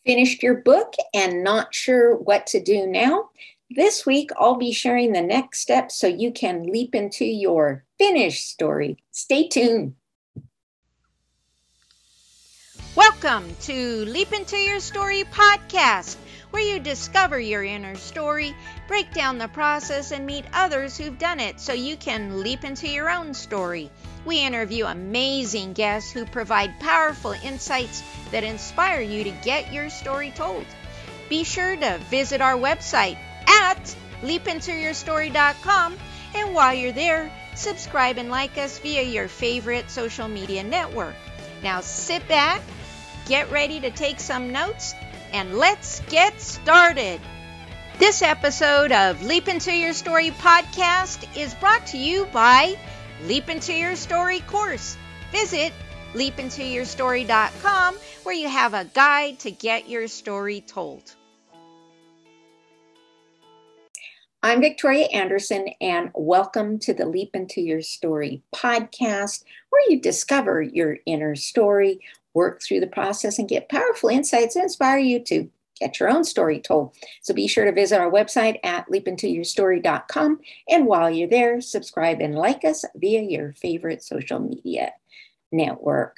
Finished your book and not sure what to do now? This week, I'll be sharing the next steps so you can leap into your finished story. Stay tuned. Welcome to Leap Into Your Story podcast, where you discover your inner story, break down the process, and meet others who've done it so you can leap into your own story. We interview amazing guests who provide powerful insights that inspire you to get your story told. Be sure to visit our website at leapintoyourstory.com, and while you're there, subscribe and like us via your favorite social media network. Now sit back, get ready to take some notes, and let's get started. This episode of Leap Into Your Story podcast is brought to you by Leap Into Your Story course. Visit leapintoyourstory.com, where you have a guide to get your story told. I'm Victoria Andersen, and welcome to the Leap Into Your Story podcast, where you discover your inner story, work through the process, and get powerful insights that inspire you to get your own story told. So be sure to visit our website at leapintoyourstory.com. And while you're there, subscribe and like us via your favorite social media network.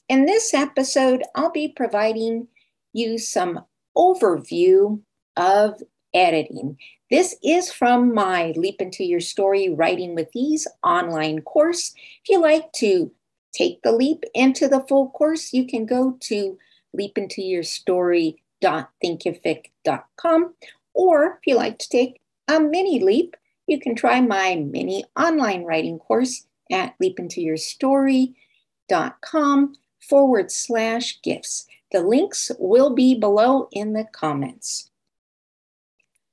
In this episode, I'll be providing you some overview of editing. This is from my Leap Into Your Story Writing with Ease online course. If you like to take the leap into the full course, you can go to leapintoyourstory.thinkific.com. Or if you like to take a mini leap, you can try my mini online writing course at leapintoyourstory.com/gifts. The links will be below in the comments.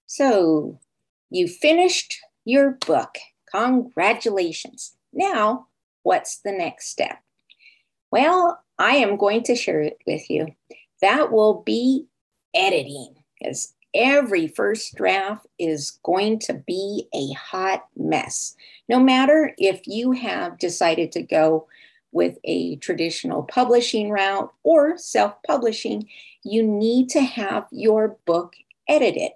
So you finished your book. Congratulations. Now, what's the next step? Well, I am going to share it with you. That will be editing, because every first draft is going to be a hot mess. No matter if you have decided to go with a traditional publishing route or self-publishing, you need to have your book edited.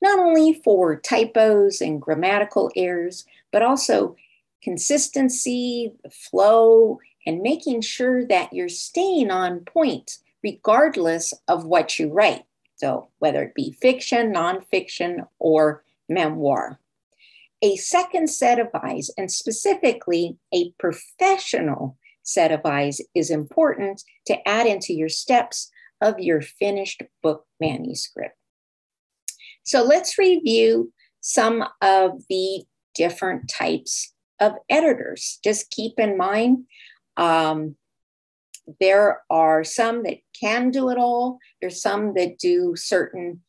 Not only for typos and grammatical errors, but also consistency, flow, and making sure that you're staying on point regardless of what you write. So whether it be fiction, nonfiction, or memoir. A second set of eyes, and specifically a professional set of eyes, is important to add into your steps of your finished book manuscript. So let's review some of the different types of editors. Just keep in mind, there are some that can do it all. There's some that do certain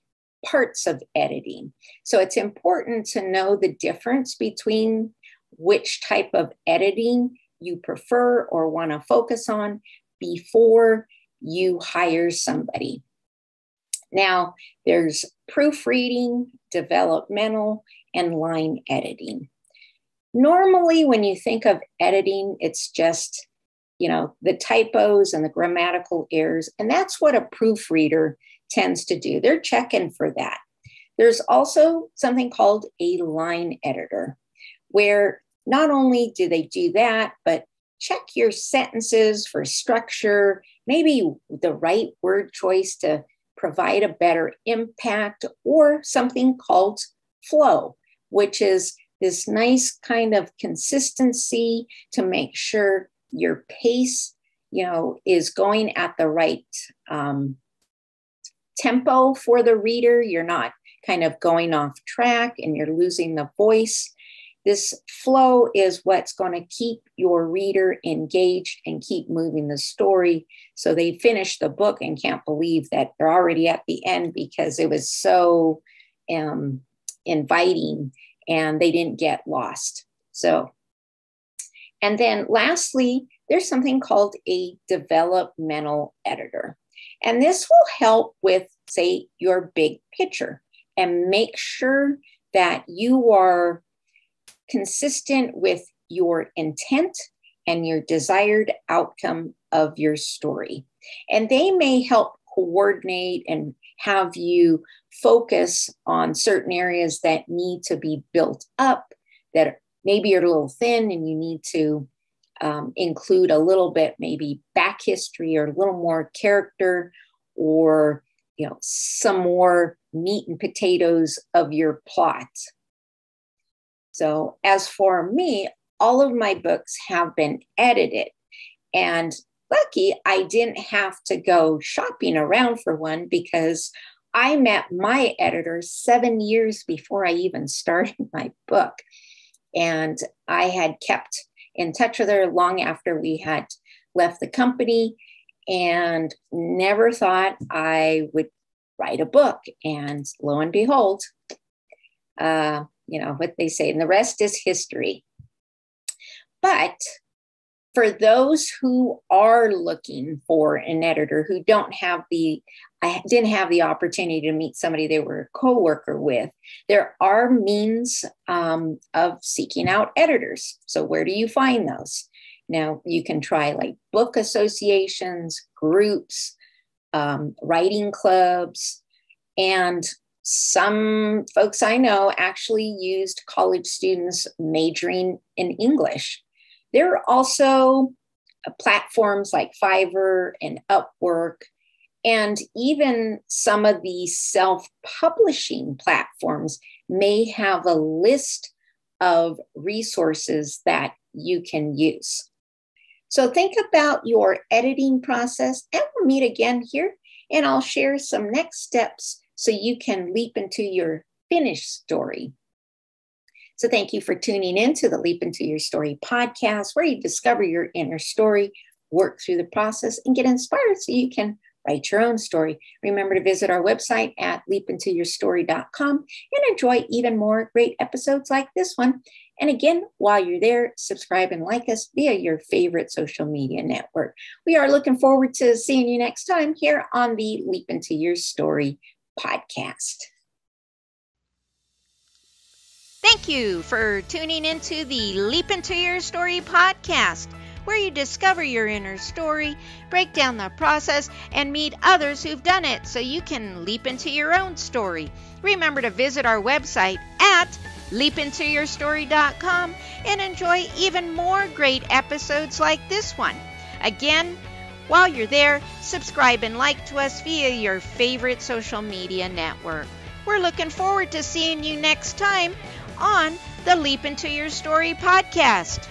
parts of editing. So it's important to know the difference between which type of editing you prefer or want to focus on before you hire somebody. Now, there's proofreading, developmental, and line editing. Normally, when you think of editing, it's just, the typos and the grammatical errors, and that's what a proofreader tends to do. They're checking for that. There's also something called a line editor, where not only do they do that, but check your sentences for structure, maybe the right word choice to provide a better impact, or something called flow, which is this nice kind of consistency to make sure your pace, is going at the right tempo for the reader. You're not kind of going off track and you're losing the voice. This flow is what's going to keep your reader engaged and keep moving the story so they finish the book and can't believe that they're already at the end, because it was so inviting and they didn't get lost. And then lastly, there's something called a developmental editor. And this will help with, say, your big picture and make sure that you are consistent with your intent and your desired outcome of your story. And they may help coordinate and have you focus on certain areas that need to be built up, that maybe you're a little thin and you need to include a little bit, maybe back history or a little more character, or some more meat and potatoes of your plot. So as for me, all of my books have been edited, and lucky I didn't have to go shopping around for one, because I met my editor 7 years before I even started my book. And I had kept in touch with her long after we had left the company, and never thought I would write a book. And lo and behold, what they say, and the rest is history. But for those who are looking for an editor, who I didn't have the opportunity to meet somebody they were a coworker with, there are means of seeking out editors. So where do you find those? Now, you can try like book associations, groups, writing clubs, and some folks I know actually used college students majoring in English. There are also platforms like Fiverr and Upwork, and even some of the self-publishing platforms may have a list of resources that you can use. So think about your editing process, and we'll meet again here, and I'll share some next steps so you can leap into your finished story. So thank you for tuning in to the Leap Into Your Story podcast, where you discover your inner story, work through the process, and get inspired so you can write your own story. Remember to visit our website at leapintoyourstory.com and enjoy even more great episodes like this one. And again, while you're there, subscribe and like us via your favorite social media network. We are looking forward to seeing you next time here on the Leap Into Your Story podcast. Thank you for tuning into the Leap Into Your Story podcast, where you discover your inner story, break down the process, and meet others who've done it so you can leap into your own story. Remember to visit our website at leapintoyourstory.com and enjoy even more great episodes like this one. Again, while you're there, subscribe and like to us via your favorite social media network. We're looking forward to seeing you next time on the Leap Into Your Story podcast.